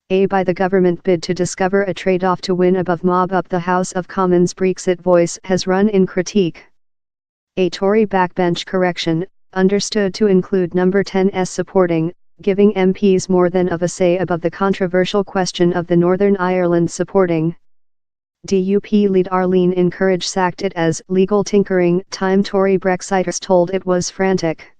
By the government bid to discover a trade-off to win above mob up. The House of Commons Brexit voice has run in critique. A Tory backbench correction, understood to include number 10's supporting, giving MPs more than of a say above the controversial question of the Northern Ireland supporting. DUP lead Arlene Encourage sacked it as legal tinkering. Time Tory Brexiteers told it was frantic.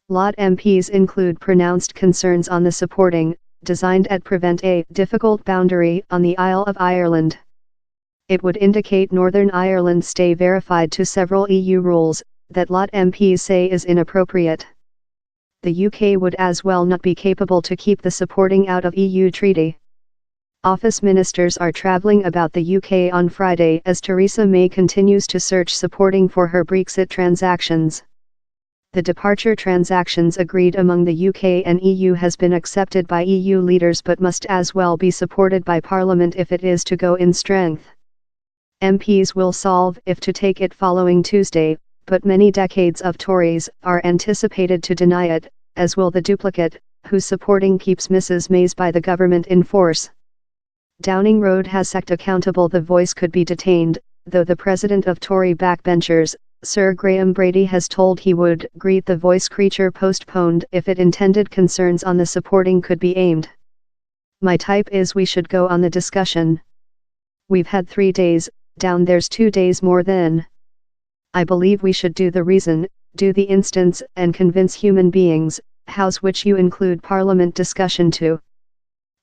Lot MPs include pronounced concerns on the supporting, designed at prevent a difficult boundary on the Isle of Ireland. It would indicate Northern Ireland stay verified to several EU rules, that lot MPs say is inappropriate. The UK would as well not be capable to keep the supporting out of EU treaty. Office ministers are travelling about the UK on Friday as Theresa May continues to search supporting for her Brexit transactions. The departure transactions agreed among the UK and EU has been accepted by EU leaders but must as well be supported by Parliament if it is to go in strength. MPs will solve if to take it following Tuesday, but many decades of Tories are anticipated to deny it, as will the duplicate, whose supporting keeps Mrs May's by the government in force. Downing Road has sacked accountable. The voice could be detained, though the president of Tory backbenchers, Sir Graham Brady, has told he would greet the voice creature postponed if it intended. Concerns on the supporting could be aimed. My type is we should go on the discussion. We've had 3 days, down there's 2 days more than. I believe we should do the reason, do the instance and convince human beings, house which you include Parliament discussion to.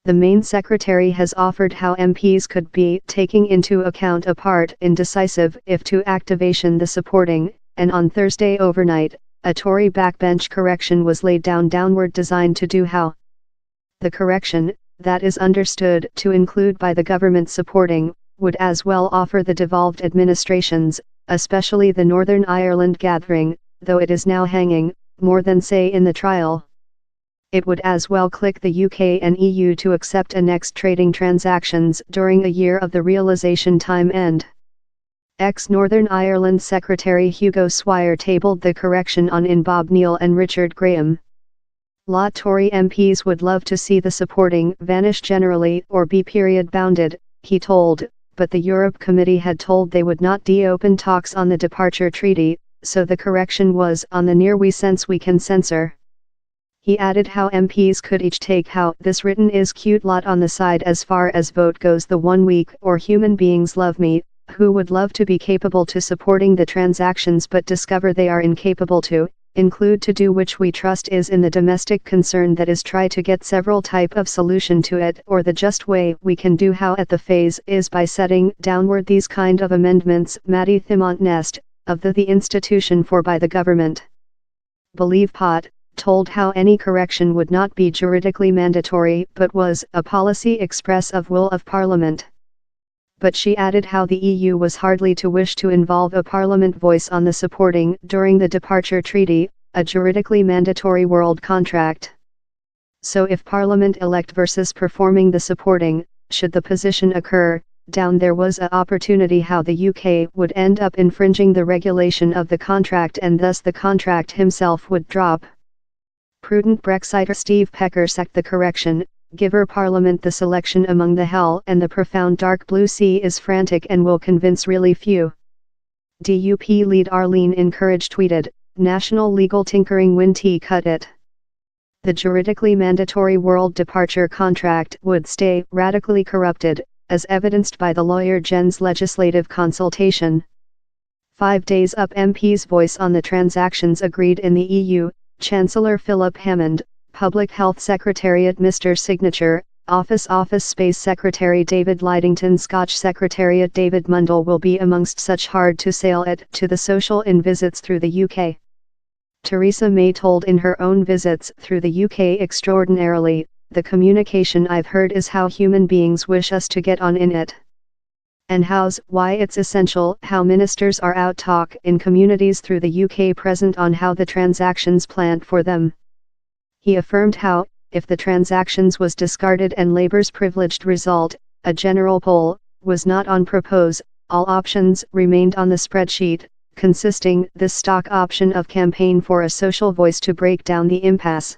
The main secretary has offered how MPs could be taking into account a part indecisive if to activation the supporting, and on Thursday overnight, a Tory backbench correction was laid downward designed to do how. The correction, that is understood to include by the government supporting, would as well offer the devolved administrations, especially the Northern Ireland gathering, though it is now hanging, more than say in the trial. It would as well click the UK and EU to accept next trading transactions during a year of the realisation time end. Ex-Northern Ireland Secretary Hugo Swire tabled the correction on in Bob Neal and Richard Graham. Lot Tory MPs would love to see the supporting vanish generally or be period bounded, he told, but the Europe Committee had told they would not de-open talks on the departure treaty, so the correction was on the near we sense we can censor. He added how MPs could each take how this written is cute lot on the side as far as vote goes the 1 week or human beings love me, who would love to be capable to supporting the transactions but discover they are incapable to, include to do which we trust is in the domestic concern that is try to get several type of solution to it or the just way we can do how at the phase is by setting downward these kind of amendments. Matty Thimont Nest, of the institution for by the government. Believe Pot, told how any correction would not be juridically mandatory but was a policy express of will of Parliament. But she added how the EU was hardly to wish to involve a Parliament voice on the supporting during the departure treaty, a juridically mandatory world contract. So if Parliament elect versus performing the supporting, should the position occur, down there was a opportunity how the UK would end up infringing the regulation of the contract and thus the contract himself would drop. Prudent Brexiteer Steve Pecker sacked the correction, giver Parliament the selection among the hell and the profound dark blue sea is frantic and will convince really few. DUP lead Arlene Encourage tweeted, national legal tinkering when T cut it. The juridically mandatory world departure contract would stay radically corrupted, as evidenced by the lawyer Jen's legislative consultation. 5 days up MP's voice on the transactions agreed in the EU, Chancellor Philip Hammond, Public Health Secretariat Mr. Signature, Office Space Secretary David Lidington Scotch Secretariat David Mundell will be amongst such hard to sail at to the social in visits through the UK. Theresa May told in her own visits through the UK extraordinarily, the communication I've heard is how human beings wish us to get on in it. And why it's essential how ministers are out talk in communities through the UK present on how the transactions planned for them. He affirmed how, if the transactions was discarded and Labour's privileged result, a general poll, was not on propose, all options remained on the spreadsheet, consisting this stock option of campaign for a social voice to break down the impasse.